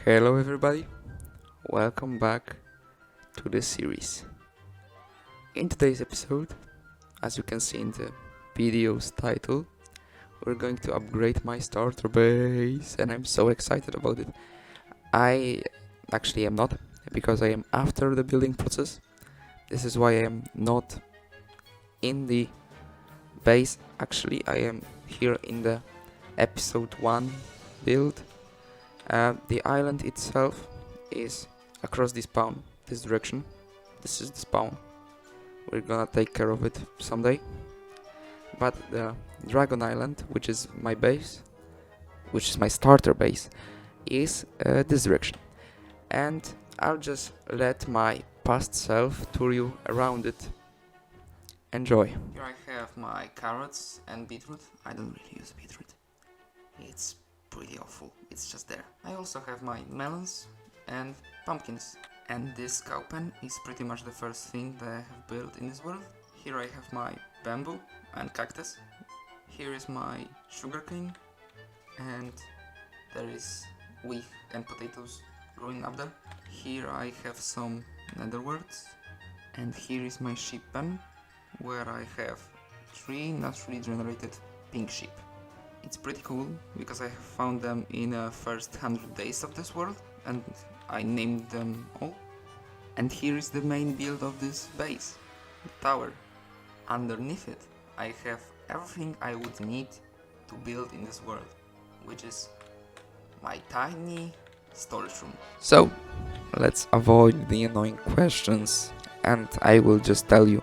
Hello everybody, welcome back to the series. In today's episode, as you can see in the video's title, we're going to upgrade my starter base and I'm so excited about it. I actually am not, because I am after the building process. This is why I am not in the base. Actually, I am here in the episode 1 build. The island itself is across the spawn, this direction. This is the spawn. We're gonna take care of it someday. But the Dragon Island, which is my base, which is my starter base, is this direction. And I'll just let my past self tour you around it. Enjoy. Here I have my carrots and beetroot. I don't really use beetroot. It's pretty awful. It's just there. I also have my melons and pumpkins. And this cow pen is pretty much the first thing that I have built in this world. Here I have my bamboo and cactus. Here is my sugarcane. And there is wheat and potatoes growing up there. Here I have some netherworts. And here is my sheep pen, where I have 3 naturally generated pink sheep. It's pretty cool because I have found them in the first 100 days of this world and I named them all. And here is the main build of this base, the tower. Underneath it I have everything I would need to build in this world, which is my tiny storage room. So let's avoid the annoying questions and I will just tell you.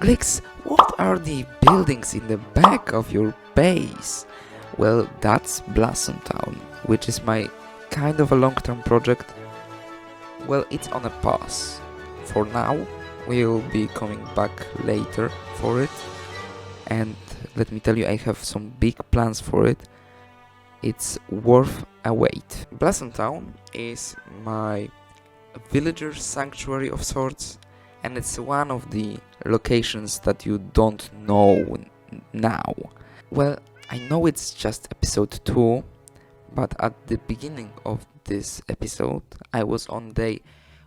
Glix, what are the buildings in the back of your base? Well, that's Blossom Town, which is my kind of a long-term project. Well, it's on a pause. For now, we'll be coming back later for it. And let me tell you, I have some big plans for it. It's worth a wait. Blossom Town is my villager sanctuary of sorts. And it's one of the locations that you don't know now. Well, I know it's just episode 2, but at the beginning of this episode, I was on day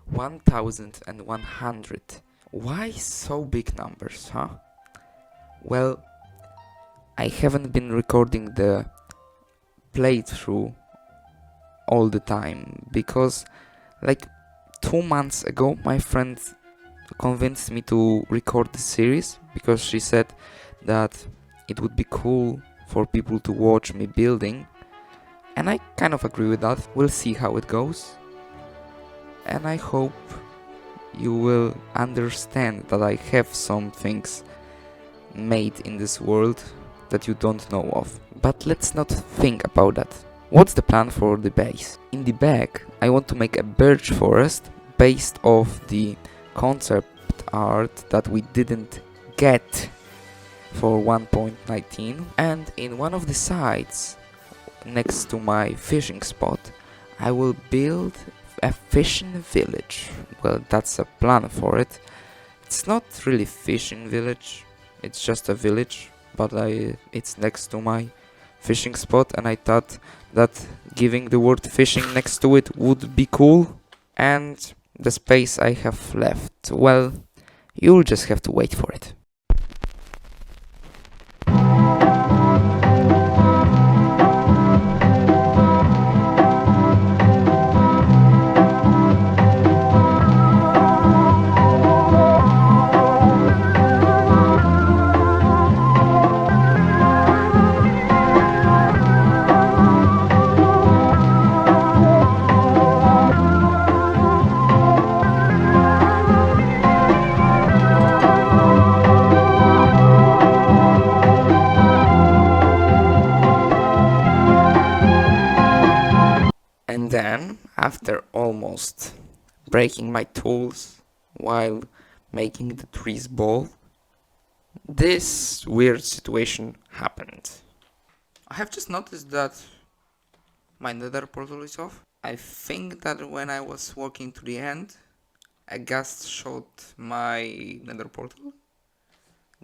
1100. Why so big numbers, huh? Well, I haven't been recording the playthrough all the time, because like 2 months ago, my friend convinced me to record this series because she said that it would be cool for people to watch me building, and I kind of agree with that. We'll see how it goes, and I hope you will understand that I have some things made in this world that you don't know of. But let's not think about that. What's the plan for the base? In the back I want to make a birch forest based off the concept art that we didn't get for 1.19, and in one of the sides next to my fishing spot I will build a fishing village. Well, that's a plan for it. It's not really fishing village, it's just a village, but it's next to my fishing spot and I thought that giving the word fishing next to it would be cool. And the space I have left, well, you'll just have to wait for it. And then, after almost breaking my tools while making the trees ball, this weird situation happened. I have just noticed that my nether portal is off. I think that when I was walking to the end, a ghast shot my nether portal.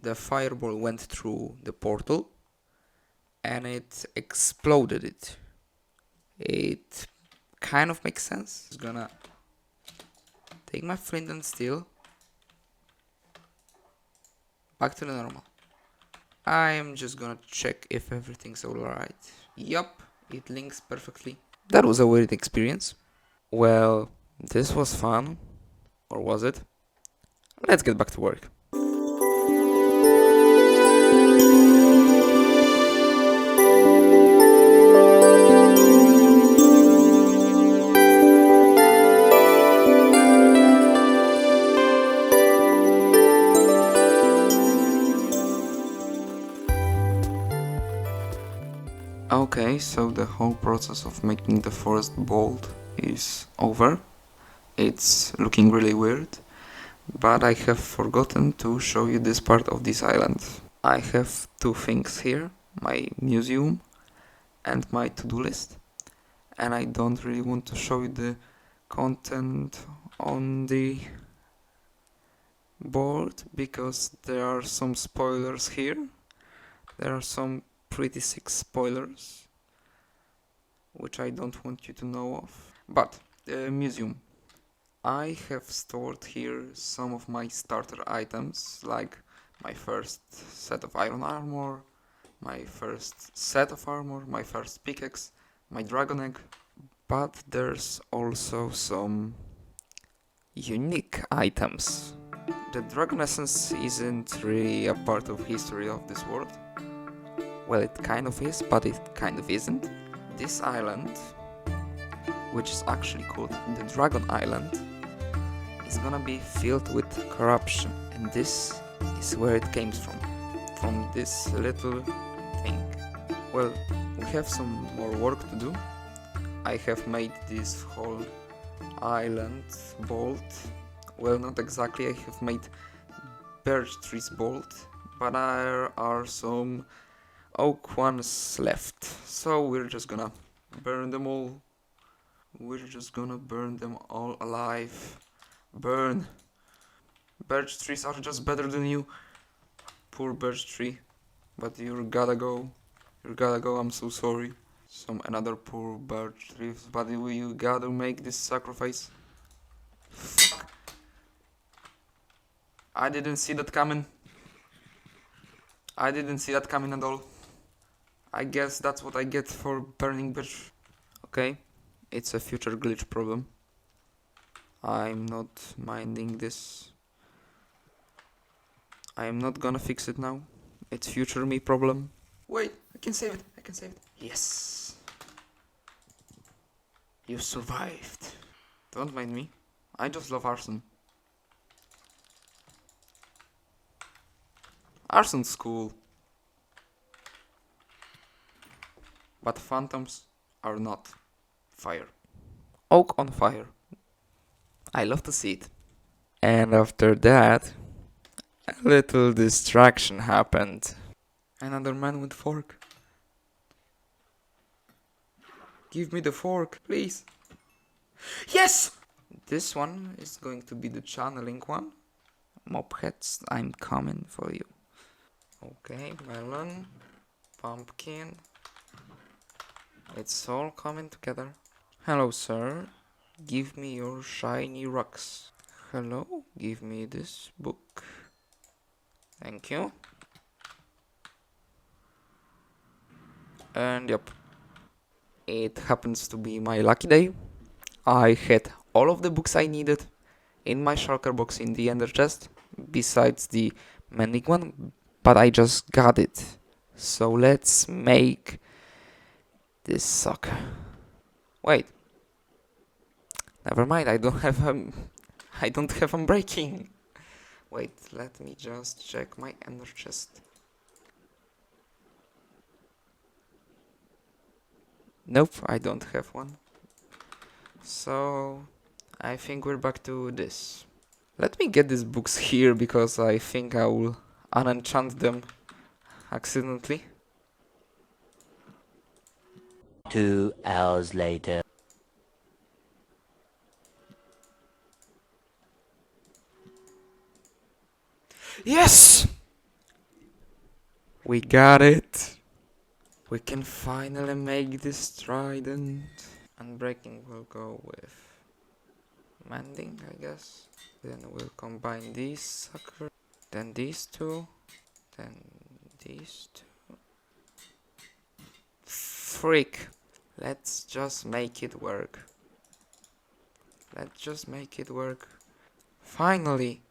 The fireball went through the portal and it exploded it. It kind of makes sense. Just gonna take my flint and steel back to the normal. I am just gonna check if everything's alright. Yup, it links perfectly. That was a weird experience. Well, this was fun. Or was it? Let's get back to work. Okay, so the whole process of making the forest bold is over. It's looking really weird, but I have forgotten to show you this part of this island. I have two things here, my museum and my to-do list, and I don't really want to show you the content on the board because there are some spoilers here. There are some pretty sick spoilers which I don't want you to know of. But the museum. I have stored here some of my starter items, like my first set of iron armor, my first set of armor, my first pickaxe, my dragon egg. But there's also some unique items. The dragon essence isn't really a part of history of this world. Well, it kind of is, but it kind of isn't. This island, which is actually called the Dragon Island, is gonna be filled with corruption, and this is where it came from this little thing. Well, we have some more work to do. I have made this whole island bold. Well, not exactly, I have made birch trees bold, but there are some oak ones left, so we're just gonna burn them all. We're just gonna burn them all alive. Burn! Birch trees are just better than you. Poor birch tree. But you gotta go. You gotta go, I'm so sorry. Another poor birch tree. But you gotta make this sacrifice. Fuck. I didn't see that coming. I didn't see that coming at all. I guess that's what I get for burning birch. Okay, it's a future glitch problem. I'm not minding this. I am not gonna fix it now. It's future me problem. Wait, I can save it. I can save it. Yes. You survived. Don't mind me. I just love arson. Arson's cool. But phantoms are not. Fire. Oak on fire. I love to see it. And after that, a little distraction happened. Another man with fork. Give me the fork, please. Yes! This one is going to be the channeling one. Mopheads, I'm coming for you. Okay, melon, pumpkin. It's all coming together. Hello, sir. Give me your shiny rocks. Hello, give me this book. Thank you. And yep, it happens to be my lucky day. I had all of the books I needed in my shulker box in the ender chest, besides the mending one, but I just got it. So let's make this sucker. Wait. Never mind, I don't have unbreaking. Wait, let me just check my ender chest. Nope, I don't have one. So I think we're back to this. Let me get these books here because I think I will unenchant them accidentally. 2 hours later. Yes! We got it. We can finally make this trident. And breaking will go with mending, I guess. Then we'll combine these suckers, then these two, then these two. Freak! Let's just make it work. Let's just make it work. Finally!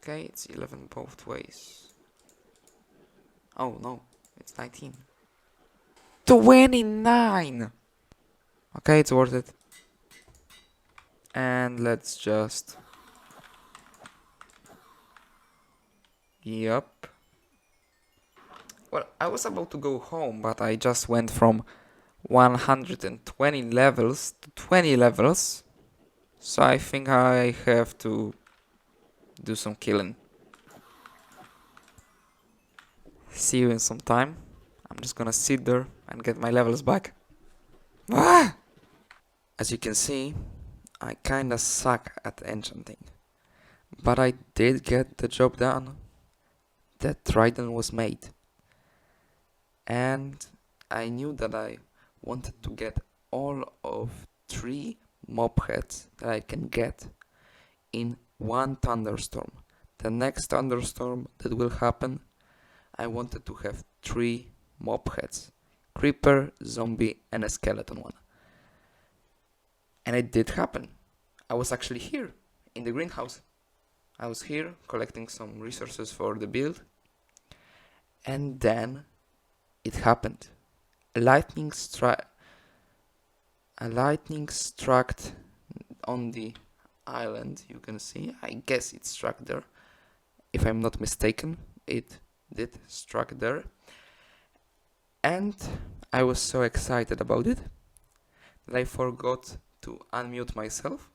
Okay, it's 11 both ways. Oh no, it's 19. 29! Okay, it's worth it. And let's just... Yup. Well, I was about to go home, but I just went from 120 levels to 20 levels. So I think I have to do some killing. See you in some time. I'm just gonna sit there and get my levels back. Ah! As you can see, I kinda suck at enchanting. But I did get the job done. That trident was made. And I knew that I wanted to get all of 3 mob heads that I can get in one thunderstorm. The next thunderstorm that will happen, I wanted to have 3 mob heads. Creeper, zombie, and a skeleton one. And it did happen. I was actually here, in the greenhouse. I was here collecting some resources for the build. And then it happened. A lightning struck on the island, you can see. I guess it struck there. If I'm not mistaken, it did struck there. And I was so excited about it that I forgot to unmute myself.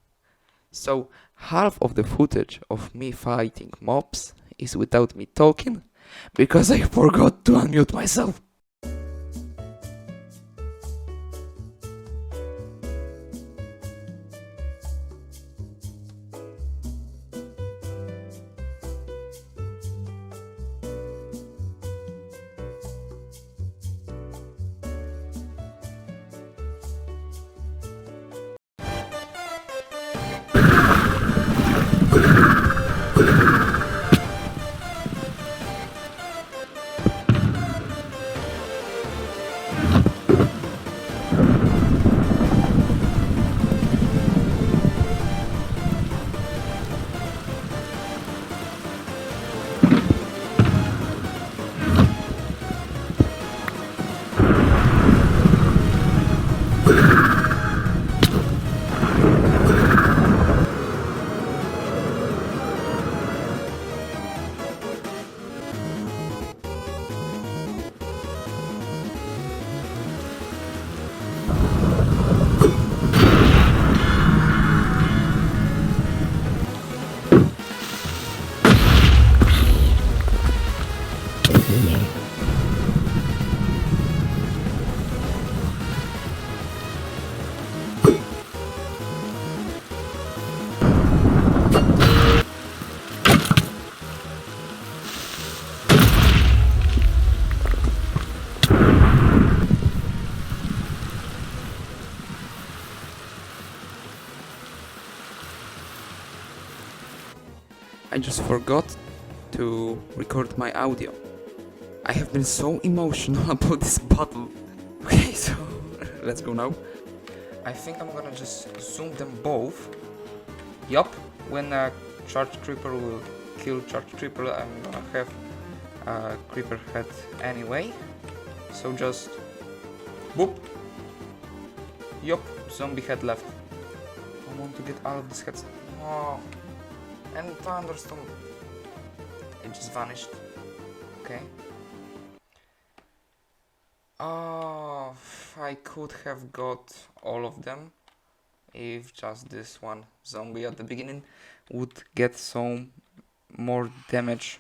So half of the footage of me fighting mobs is without me talking because I forgot to unmute myself. I just forgot to record my audio. I have been so emotional about this battle. Okay, so let's go now. I think I'm gonna just zoom them both. Yup, when a charge creeper will kill charge creeper, I'm gonna have a creeper head anyway. So just boop. Yup, zombie head left. I want to get all of these heads. Oh. And thunderstorm, it just vanished. Okay. Oh, I could have got all of them if just this one zombie at the beginning would get some more damage.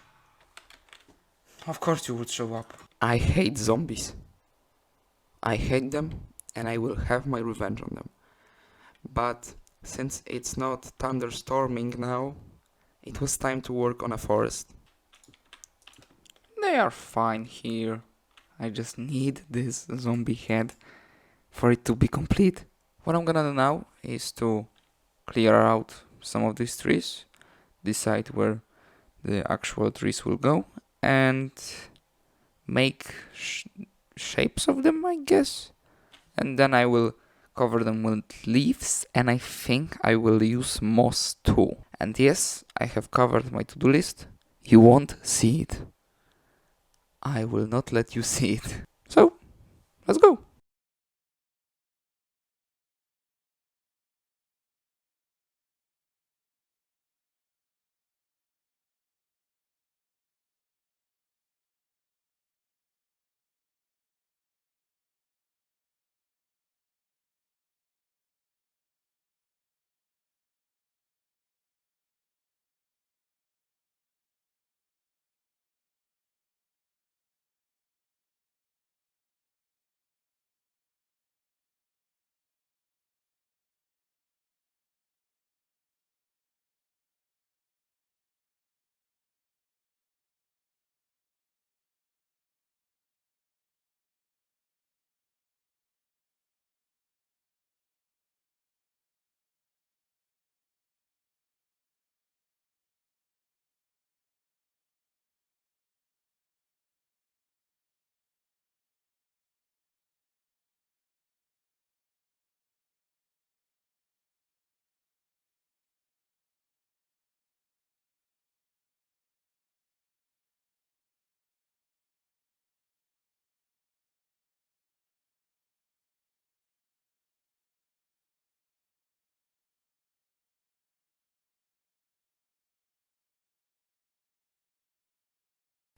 Of course you would show up. I hate zombies. I hate them and I will have my revenge on them. But since it's not thunderstorming now, it was time to work on a forest. They are fine here. I just need this zombie head for it to be complete. What I'm gonna do now is to clear out some of these trees, decide where the actual trees will go, and make shapes of them, I guess. And then I will cover them with leaves, and I think I will use moss too. And yes, I have covered my to-do list. You won't see it. I will not let you see it. So, let's go.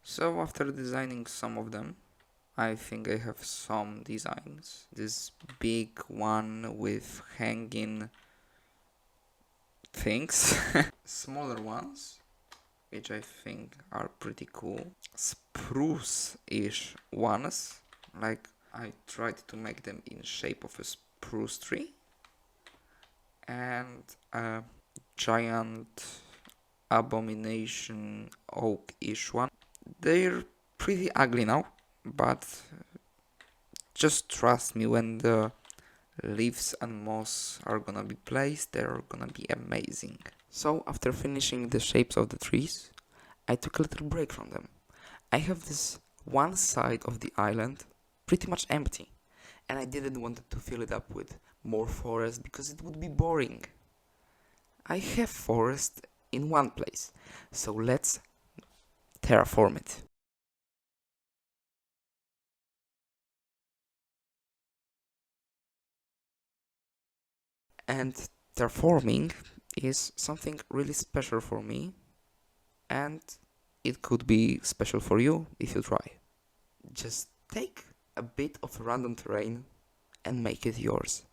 So after designing some of them, I think I have some designs. This big one with hanging things. Smaller ones, which I think are pretty cool. Spruce-ish ones, like I tried to make them in shape of a spruce tree. And a giant abomination oak-ish one. They're pretty ugly now, but just trust me, when the leaves and moss are gonna be placed, they're gonna be amazing. So after finishing the shapes of the trees, I took a little break from them. I have this one side of the island pretty much empty, and I didn't want to fill it up with more forest because it would be boring. I have forest in one place, so let's terraform it. And terraforming is something really special for me, and it could be special for you if you try. Just take a bit of random terrain and make it yours.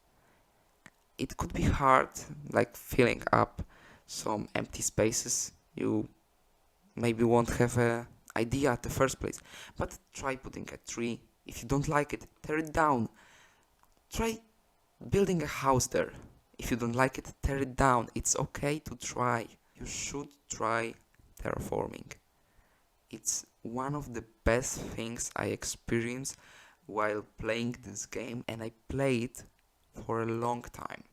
It could be hard, like filling up some empty spaces. You maybe won't have an idea at the first place, but try putting a tree. If you don't like it, tear it down. Try building a house there. If you don't like it, tear it down. It's okay to try. You should try terraforming. It's one of the best things I experienced while playing this game, and I played for a long time.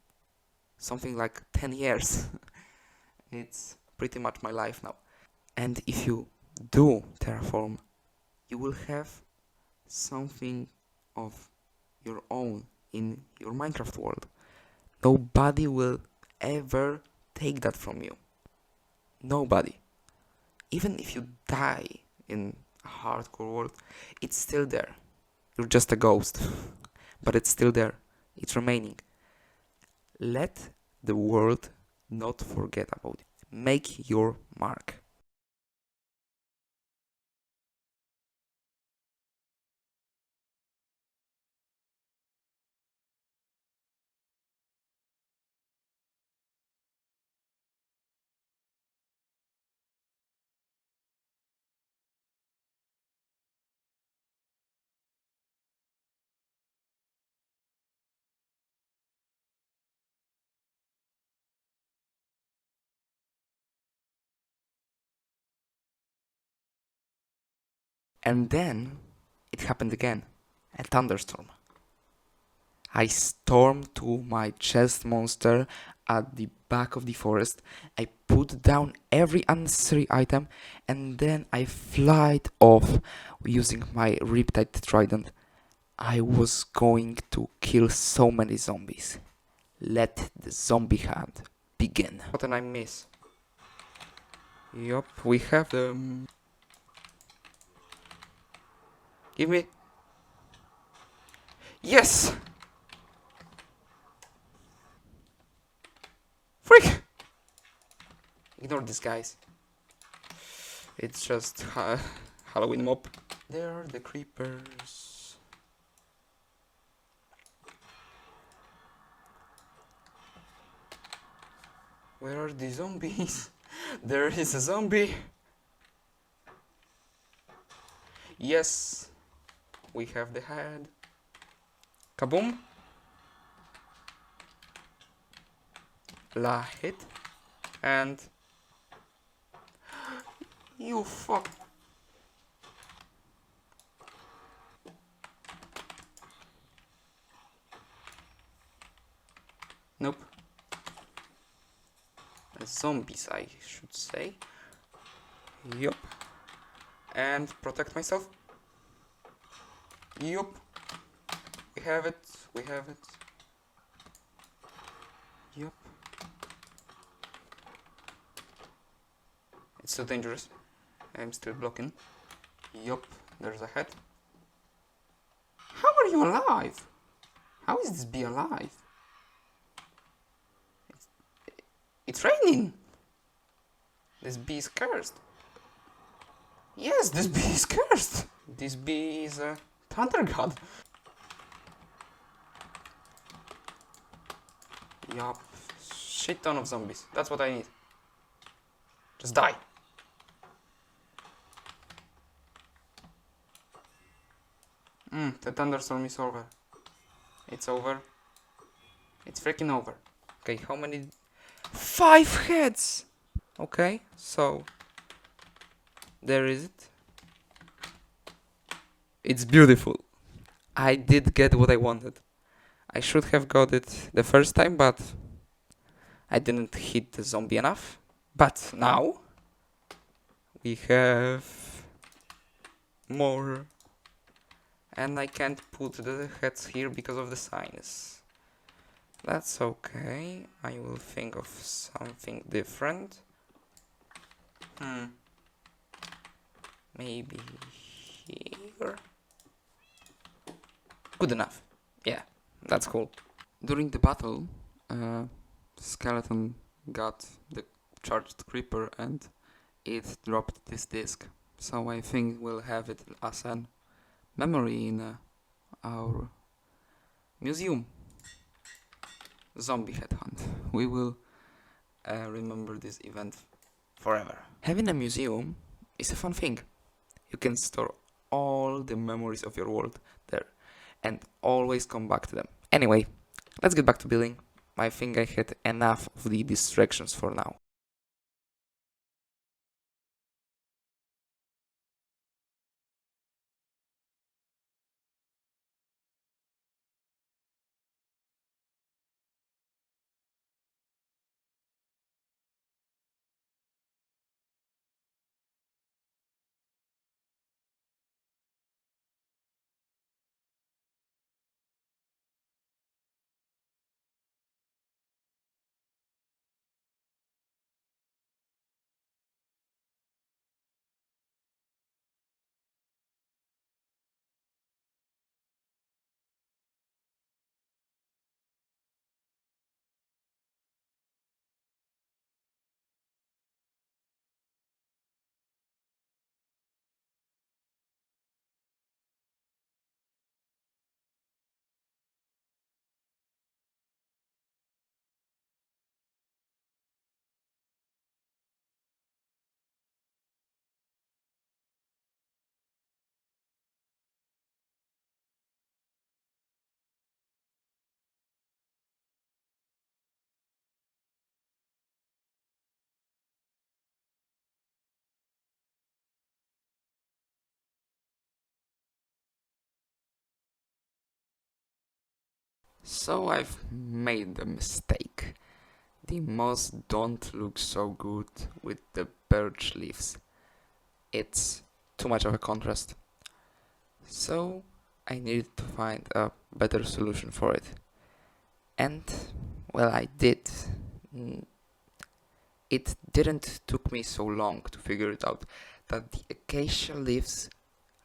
Something like 10 years. It's pretty much my life now. And if you do terraform, you will have something of your own in your Minecraft world. Nobody will ever take that from you. Nobody. Even if you die in a hardcore world, it's still there. You're just a ghost, but it's still there. It's remaining. Let the world not forget about it. Make your mark. And then it happened again. A thunderstorm. I stormed to my chest monster at the back of the forest. I put down every unnecessary item and then I flied off using my Riptide Trident. I was going to kill so many zombies. Let the zombie hunt begin. What did I miss? Yup, we have the... Give me... Yes! Freak! Ignore these guys. It's just Halloween mob. There are the creepers. Where are the zombies? There is a zombie. Yes, we have the head. Kaboom. La hit. And... You fuck. Nope. Zombies, I should say. Yup. And protect myself. Yup. We have it. We have it. Yup. It's so dangerous. I'm still blocking. Yup. There's a head. How are you alive? How is this bee alive? It's raining. This bee is cursed. Yes, this bee is cursed. This bee is a thunder god. Yup. Shit ton of zombies. That's what I need. Just die. The thunderstorm is over. It's over. It's freaking over. Okay, how many? 5 heads! Okay, so... There is it. It's beautiful. I did get what I wanted. I should have got it the first time, but... I didn't hit the zombie enough. But now... We have... more... And I can't put the heads here because of the signs. That's okay. I will think of something different. Maybe here. Good enough. Yeah, that's cool. During the battle, Skeleton got the charged creeper and it dropped this disc. So I think we'll have it as an memory in our museum. Zombie headhunt. We will remember this event forever. Having a museum is a fun thing. You can store all the memories of your world there and always come back to them. Anyway, let's get back to building. I think I had enough of the distractions for now. So I've made a mistake. The moss don't look so good with the birch leaves. It's too much of a contrast. So I needed to find a better solution for it. And well, I did. Mm, It didn't took me so long to figure it out that the acacia leaves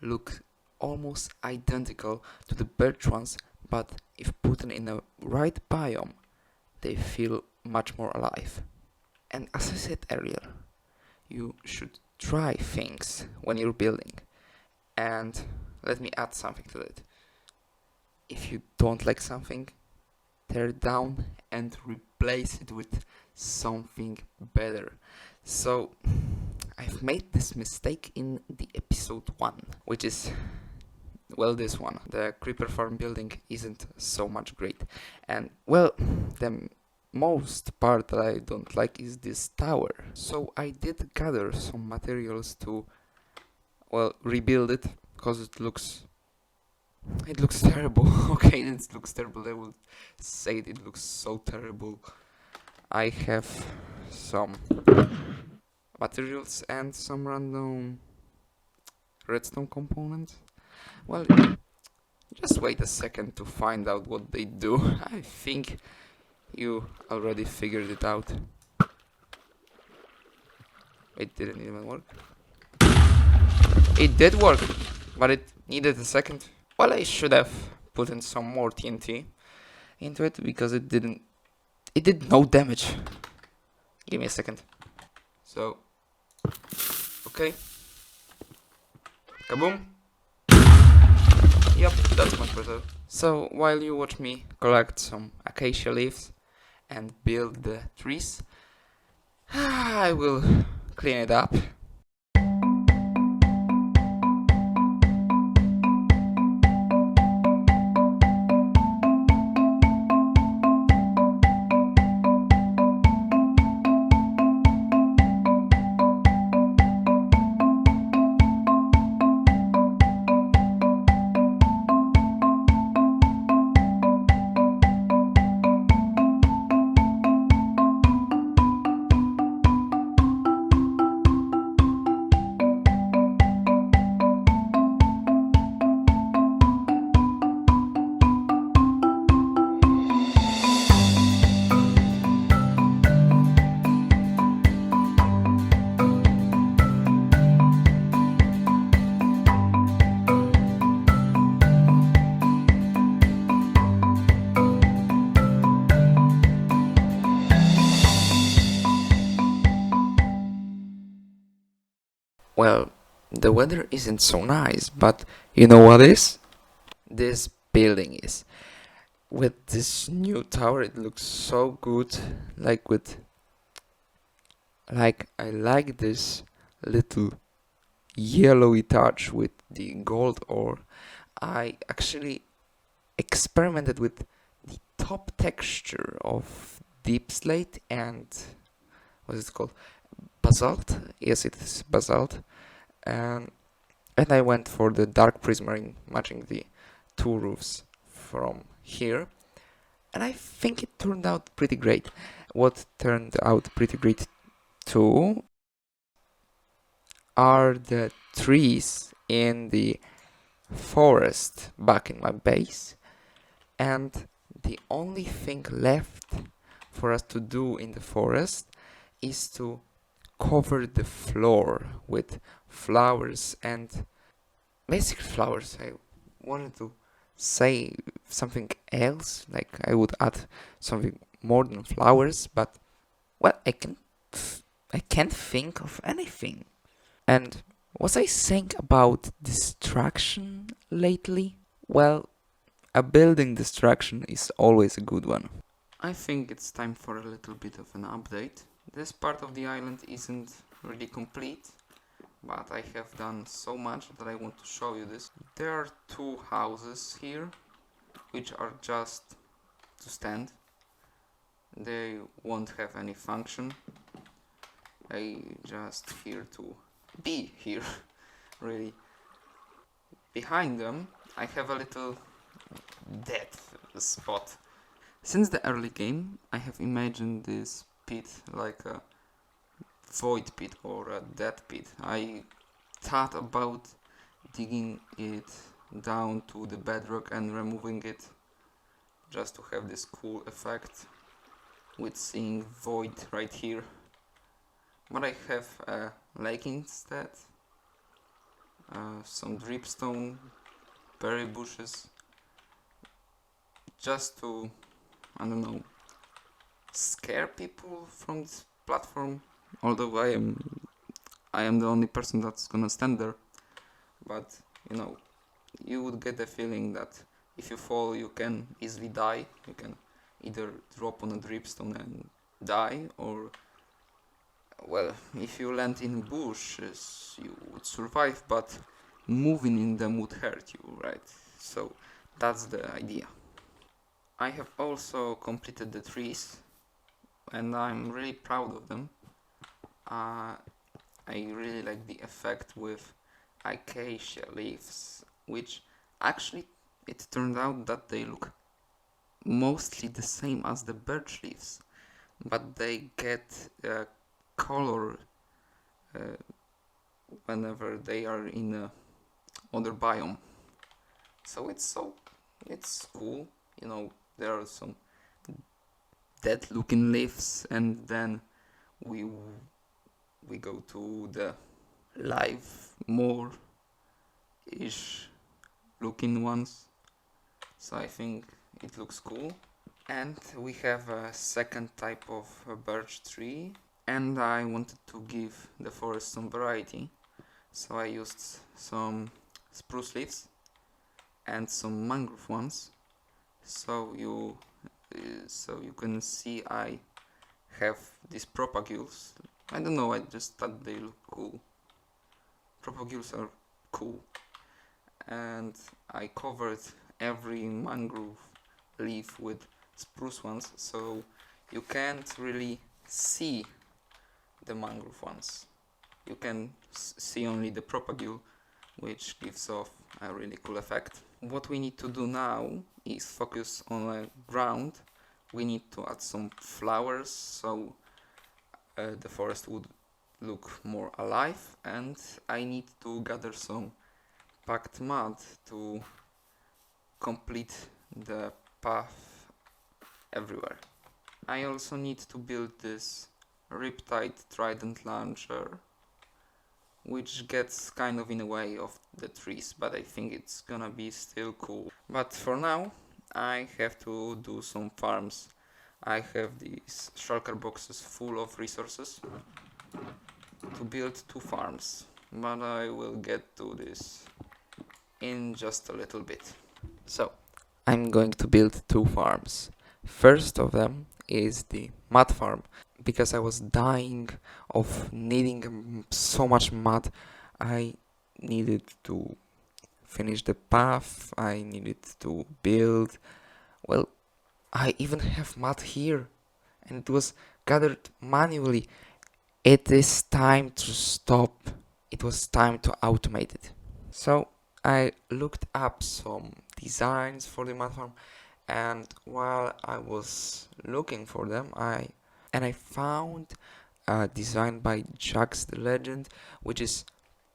look almost identical to the birch ones, but if put in a right biome, they feel much more alive. And as I said earlier, you should try things when you're building. And let me add something to it. If you don't like something, tear it down and replace it with something better. So, I've made this mistake in the episode 1, which is, well, this one. The creeper farm building isn't so much great. And, well, the most part that I don't like is this tower. So I did gather some materials to, well, rebuild it, because it looks terrible. Okay, it looks terrible. I will say it looks so terrible. I have some materials and some random redstone components. Well, just wait a second to find out what they do. I think you already figured it out. It didn't even work. It did work, but it needed a second. Well, I should have put in some more TNT into it because it did no damage. Give me a second. So, okay. Kaboom. Yep, that's much better. So, while you watch me collect some acacia leaves and build the trees, I will clean it up. Well, the weather isn't so nice, but you know what is? This building is. With this new tower, it looks so good. I like this little yellowy touch with the gold ore. I actually experimented with the top texture of deep slate and what is it called? Basalt. Yes, it is basalt. And I went for the dark prismarine, matching the two roofs from here. And I think it turned out pretty great. What turned out pretty great too are the trees in the forest back in my base. And the only thing left for us to do in the forest is to cover the floor with flowers and basic flowers. I wanted to say something else, like I would add something more than flowers, but well, I can't think of anything. And was I saying about distraction lately? Well, a building distraction is always a good one. I think it's time for a little bit of an update. This part of the island isn't really complete, but I have done so much that I want to show you this. There are two houses here, which are just to stand. They won't have any function. I just here to be here, really. Behind them, I have a little dead spot Since the early game, I have imagined this pit like a void pit or a dead pit. I thought about digging it down to the bedrock and removing it just to have this cool effect with seeing void right here. But I have a lake instead, some dripstone, berry bushes, just to, I don't know, scare people from this platform. Although I am the only person that's gonna stand there, but you know, you would get the feeling that if you fall, you can easily die. You can either drop on a dripstone and die, or well, if you land in bushes, you would survive, but moving in them would hurt you, right? So that's the idea. I have also completed the trees, and I'm really proud of them. I really like the effect with acacia leaves, which actually it turned out that they look mostly the same as the birch leaves, but they get color whenever they are in a other biome. So it's cool. You know, there are some dead looking leaves, and then we go to the live more ish looking ones. So I think it looks cool. And we have a second type of birch tree, and I wanted to give the forest some variety, so I used some spruce leaves and some mangrove ones. So you can see I have these propagules. I don't know, I just thought they look cool. Propagules are cool, and I covered every mangrove leaf with spruce ones, so you can't really see the mangrove ones. You can see only the propagule, which gives off a really cool effect. What we need to do now is focus on the ground. We need to add some flowers, so the forest would look more alive, and I need to gather some packed mud to complete the path everywhere. I also need to build this Riptide Trident launcher, which gets kind of in the way of the trees, but I think it's gonna be still cool. But for now, I have to do some farms. I have these shulker boxes full of resources to build 2 farms, but I will get to this in just a little bit. So, I'm going to build 2 farms. First of them is the mud farm, because I was dying of needing so much mud. I needed to finish the path, I needed to build. Well, I even have mud here, and it was gathered manually. It is time to stop. It was time to automate it. So I looked up some designs for the mud farm, and while I was looking for them, I found a design by Jax the Legend, which is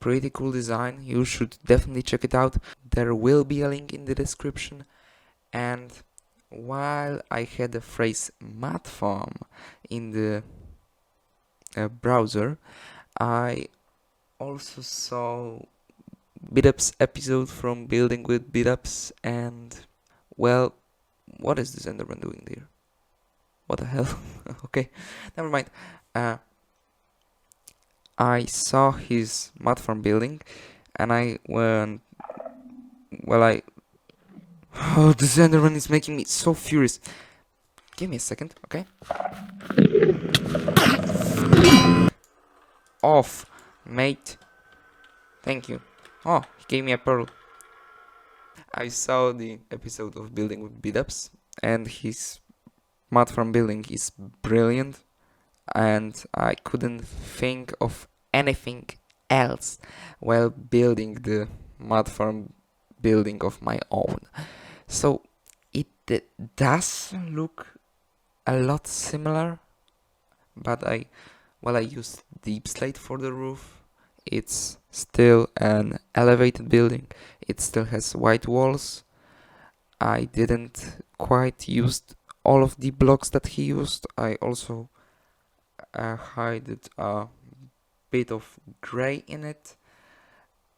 pretty cool design. You should definitely check it out. There will be a link in the description. And while I had the phrase mud farm in the browser, I also saw Beatup's episode from Building with Beatups, and well, what is this Enderman doing there? What the hell? Okay, never mind. I saw his mud farm building, and I went. Well, oh, this Enderman is making me so furious. Give me a second, okay? Off, mate. Thank you. Oh, he gave me a pearl. I saw the episode of Building with Beatups, and his mud farm building is brilliant, and I couldn't think of anything else while building the mud farm building of my own. So it It does look a lot similar, but I used deep slate for the roof. It's still an elevated building. It still has white walls. I didn't quite use all of the blocks that he used. I also hid a bit of gray in it,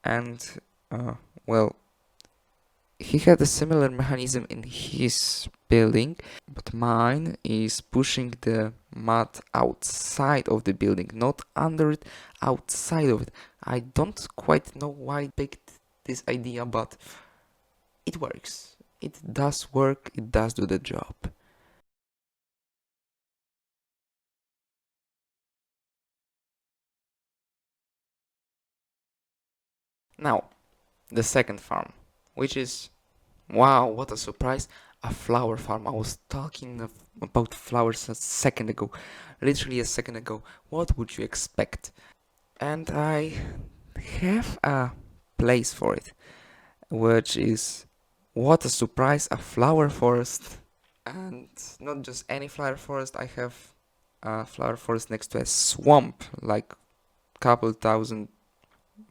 and well, he had a similar mechanism in his building, but mine is pushing the mud outside of the building, not under it, outside of it. I don't quite know why I picked this idea, but it works. It does work, it does do the job. Now, the second farm, which is, wow, what a surprise, a flower farm. I was talking about flowers a second ago, literally a second ago. What would you expect? And I have a place for it, which is, what a surprise, a flower forest. And not just any flower forest, I have a flower forest next to a swamp, like couple thousand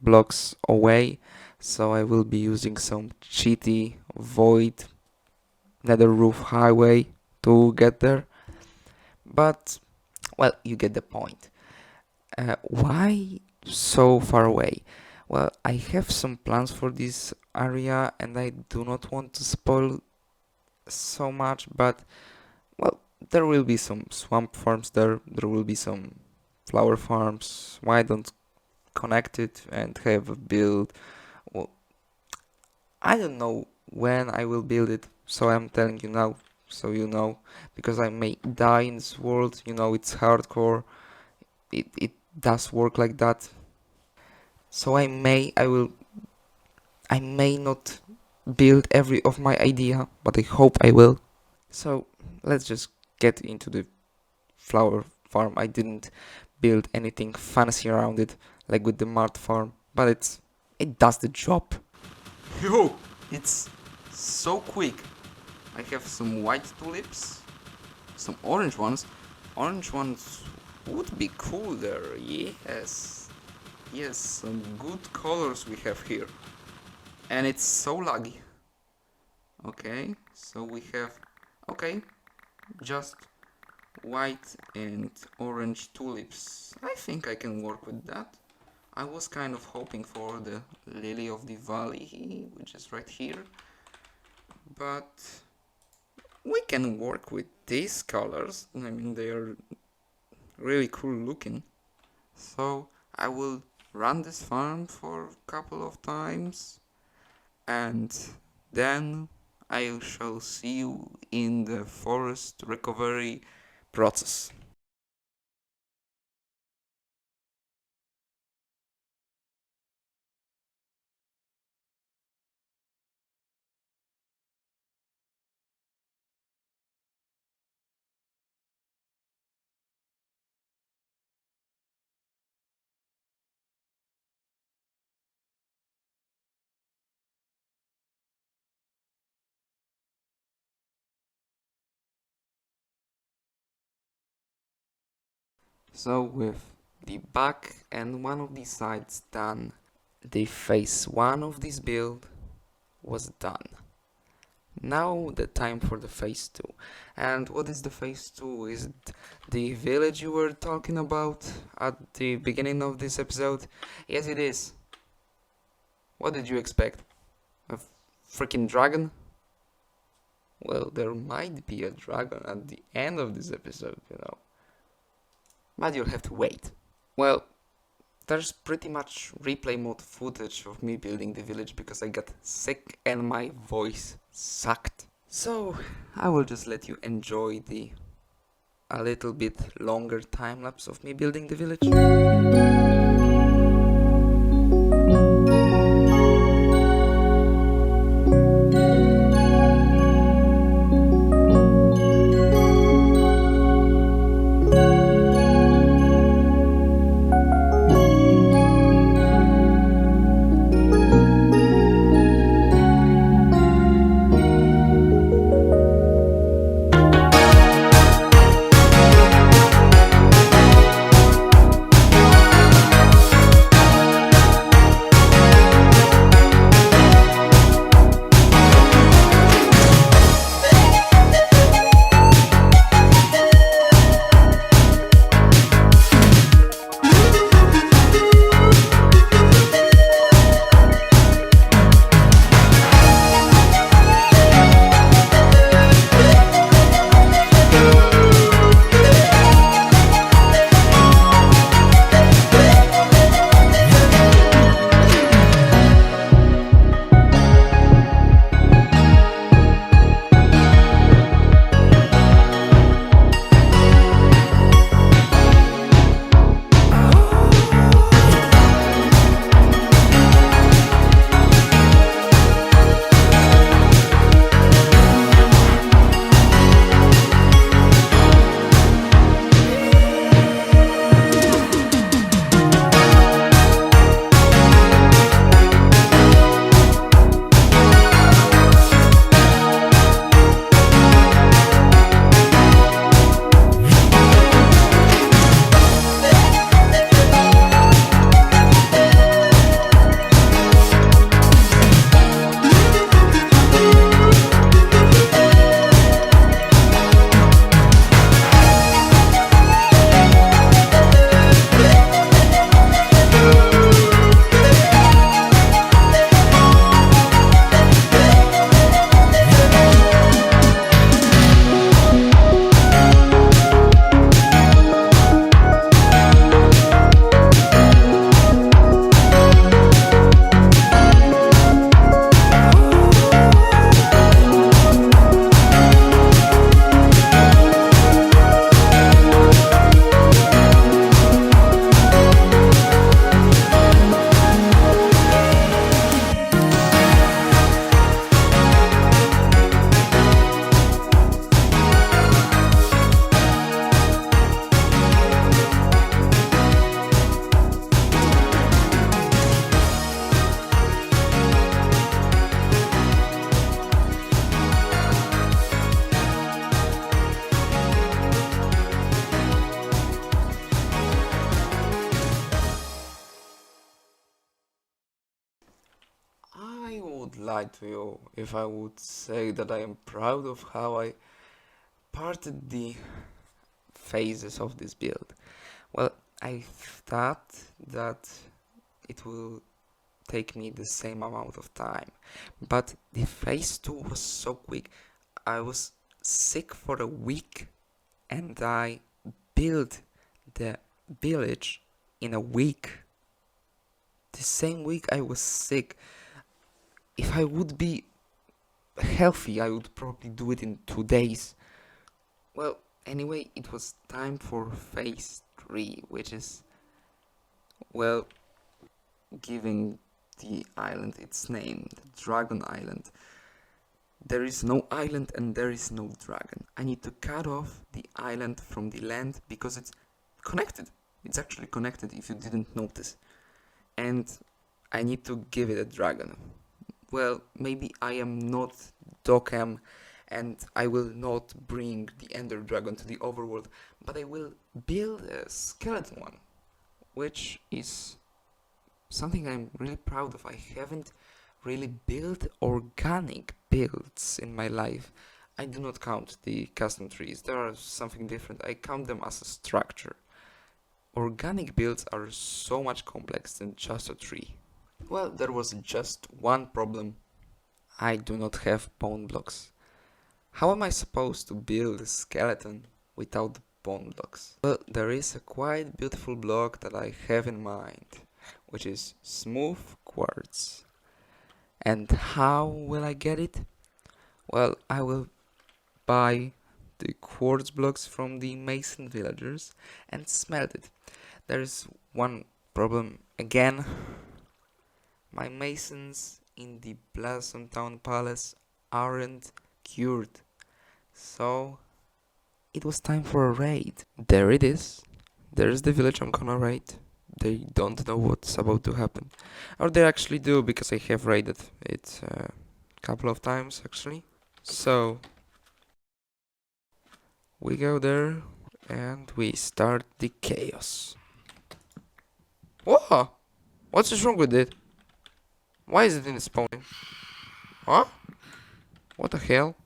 blocks away. So I will be using some cheaty void nether roof highway to get there. But, well, you get the point. Why so far away? Well, I have some plans for this area and I do not want to spoil so much, but, well, there will be some swamp farms there will be some flower farms. Why don't connect it and have a build? Well, I don't know when I will build it, so I'm telling you now, so you know, because I may die in this world, you know, it's hardcore, it does work like that. So I may not build every of my idea, but I hope I will. So let's just get into the flower farm. I didn't build anything fancy around it, like with the mart farm, but it does the job. Yo, it's so quick. I have some white tulips, some orange ones. Orange ones would be cool there, yes. Yes, some good colors we have here. And it's so laggy. Okay, so we have, okay, just white and orange tulips. I think I can work with that. I was kind of hoping for the lily of the valley, which is right here, but we can work with these colors. I mean, they are really cool looking. So I will run this farm for a couple of times and then I shall see you in the forest recovery process. So with the back and one of the sides done, the phase 1 of this build was done. Now the time for the phase 2. And what is the phase 2? Is it the village you were talking about at the beginning of this episode? Yes, it is. What did you expect? A freaking dragon? Well, there might be a dragon at the end of this episode, you know. But you'll have to wait. Well, there's pretty much replay mode footage of me building the village because I got sick and my voice sucked. So I will just let you enjoy the a little bit longer time lapse of me building the village. would lie to you if I would say that I am proud of how I parted the phases of this build. Well, I thought that it will take me the same amount of time, but the phase 2 was so quick. I was sick for a week and I built the village in a week. The same week I was sick. If I would be healthy, I would probably do it in 2 days. Well, anyway, it was time for phase 3, which is, well, giving the island its name, the Dragon Island. There is no island and there is no dragon. I need to cut off the island from the land because it's connected. It's actually connected if you didn't notice. And I need to give it a dragon. Well, maybe I am not Dokkan and I will not bring the Ender Dragon to the overworld, but I will build a skeleton one, which is something I'm really proud of. I haven't really built organic builds in my life. I do not count the custom trees. They are something different. I count them as a structure. Organic builds are so much complex than just a tree. Well, there was just one problem. I do not have bone blocks. How am I supposed to build a skeleton without bone blocks? Well, there is a quite beautiful block that I have in mind, which is smooth quartz. And how will I get it? Well, I will buy the quartz blocks from the mason villagers and smelt it. There is one problem again. My masons in the Blossom Town Palace aren't cured. So it was time for a raid. There it is. There's the village I'm gonna raid. They don't know what's about to happen. Or they actually do, because I have raided it a couple of times actually. So we go there and we start the chaos. Whoa! What's wrong with it? Why is it in spawning? Huh? What the hell?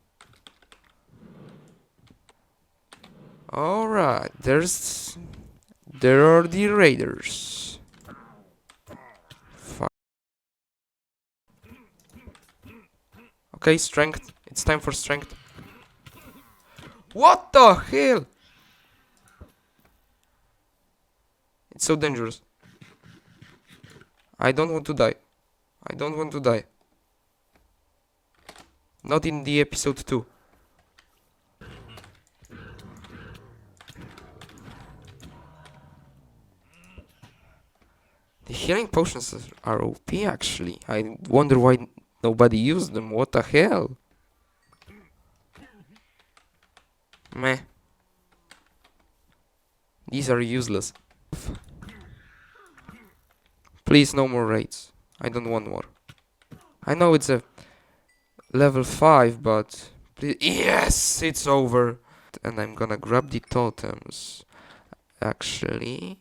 Alright, there are the raiders. Fuck. Okay, strength. It's time for strength. What the hell? It's so dangerous. I don't want to die. I don't want to die. Not in the episode 2. The healing potions are OP actually. I wonder why nobody used them. What the hell? Meh. These are useless. Please, no more raids. I don't want more. I know it's a level 5, but please. Yes, it's over. And I'm gonna grab the totems. Actually,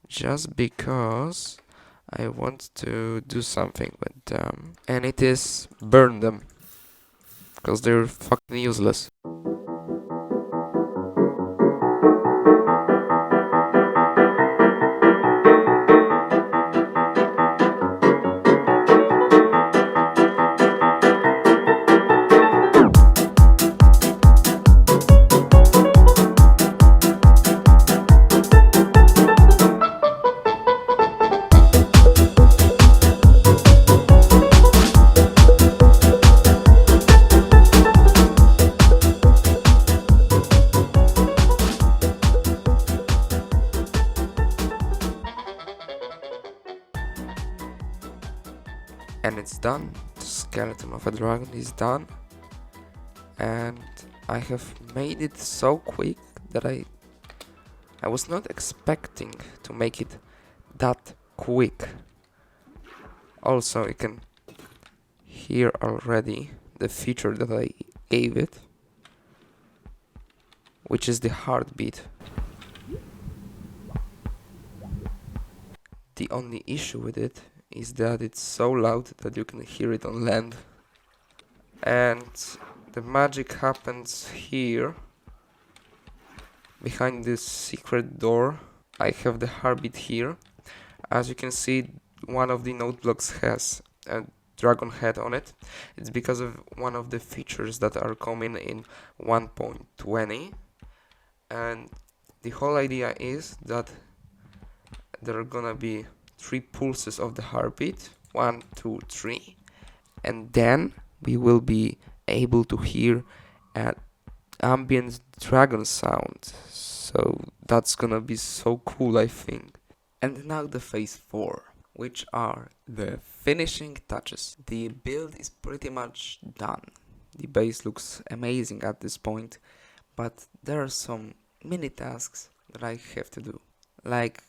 just because I want to do something with them. And it is burn them. Because they're fucking useless. And it's done. The skeleton of a dragon is done. And I have made it so quick that I was not expecting to make it that quick. Also, you can hear already the feature that I gave it, which is the heartbeat. The only issue with it is that it's so loud that you can hear it on land. And the magic happens here, behind this secret door. I have the heartbeat here. As you can see, one of the note blocks has a dragon head on it. It's because of one of the features that are coming in 1.20, and the whole idea is that there are gonna be 3 pulses of the heartbeat, 1, 2, 3, and then we will be able to hear an ambient dragon sound. So that's gonna be so cool, I think. And now the phase 4, which are the finishing touches. The build is pretty much done. The base looks amazing at this point, but there are some mini tasks that I have to do, like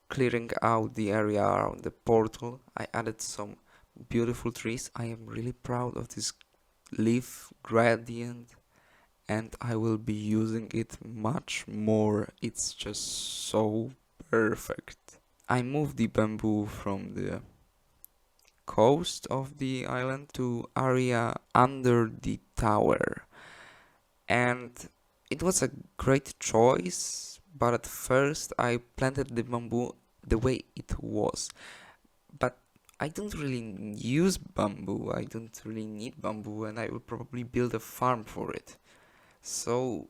clearing out the area around the portal. I added some beautiful trees. I am really proud of this leaf gradient, and I will be using it much more. It's just so perfect. I moved the bamboo from the coast of the island to area under the tower, and it was a great choice, but at first I planted the bamboo the way it was. But I don't really use bamboo, I don't really need bamboo, and I will probably build a farm for it. So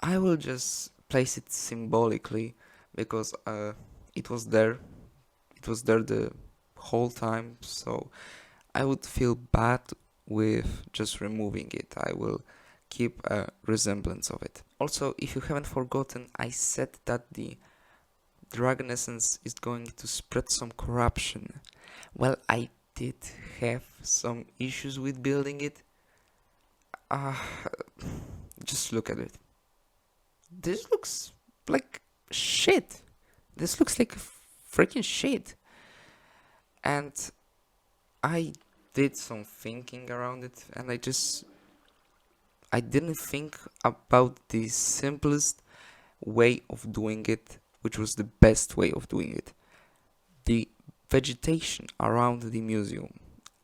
I will just place it symbolically, because it was there. It was there the whole time, so I would feel bad with just removing it. I will keep a resemblance of it. Also, if you haven't forgotten, I said that the dragon essence is going to spread some corruption. Well, I did have some issues with building it. Just look at it. This looks like shit. This looks like freaking shit. And I did some thinking around it, and I didn't think about the simplest way of doing it, which was the best way of doing it. The vegetation around the museum.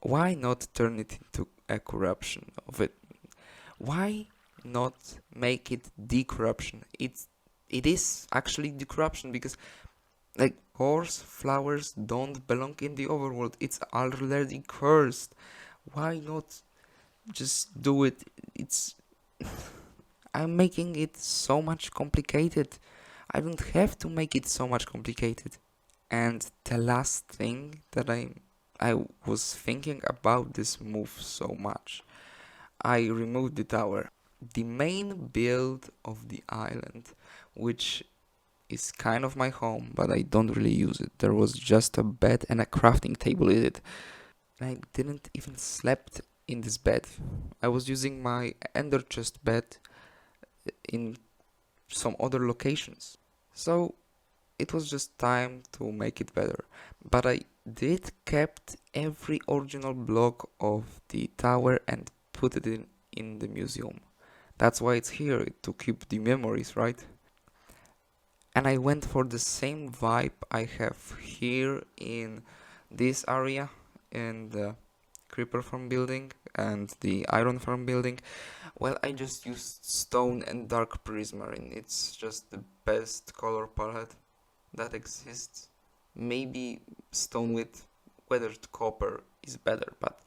Why not turn it into a corruption of it? Why not make it decorruption? It is actually decorruption, because like horse flowers don't belong in the overworld. It's already cursed. Why not just do it? It's I'm making it so much complicated. I don't have to make it so much complicated. And the last thing that I was thinking about this move so much. I removed the tower. The main build of the island, which is kind of my home, but I don't really use it. There was just a bed and a crafting table in it. I didn't even slept in this bed. I was using my ender chest bed in some other locations. So it was just time to make it better. But I did kept every original block of the tower and put it in the museum. That's why it's here, to keep the memories, right? And I went for the same vibe I have here in this area, in the creeper farm building and the iron farm building. Well, I just used stone and dark prismarine. It's just the best color palette that exists. Maybe stone with weathered copper is better, but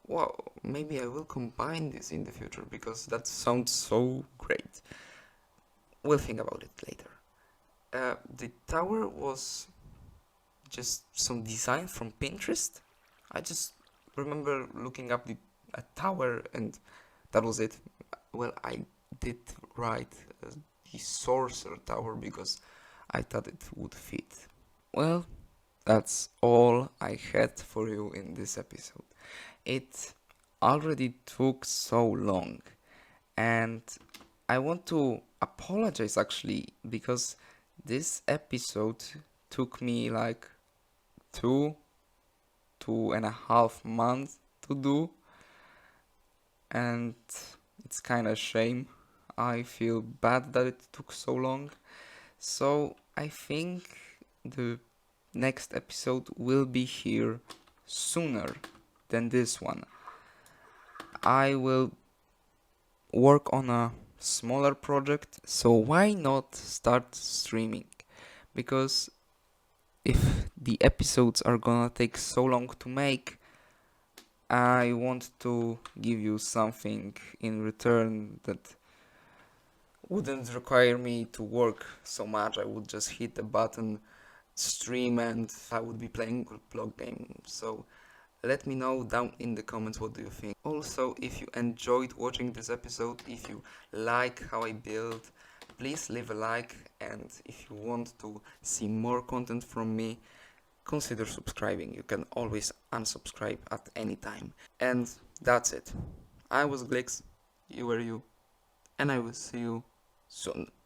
wow, maybe I will combine this in the future, because that sounds so great. We'll think about it later. The tower was just some design from Pinterest. I just remember looking up a tower, and that was it. Well, I did write the sorcerer tower because I thought it would fit. Well, that's all I had for you in this episode. It already took so long, and I want to apologize actually, because this episode took me like 2.5 months to do, and it's kind of shame. I feel bad that it took so long. So I think the next episode will be here sooner than this one. I will work on a smaller project, so why not start streaming? Because if the episodes are gonna take so long to make, I want to give you something in return that wouldn't require me to work so much. I would just hit the button, stream, and I would be playing a blog game. So let me know down in the comments what do you think. Also, if you enjoyed watching this episode, if you like how I build, please leave a like, and if you want to see more content from me, consider subscribing. You can always unsubscribe at any time. And that's it. I was Glix, you were you, and I will see you soon.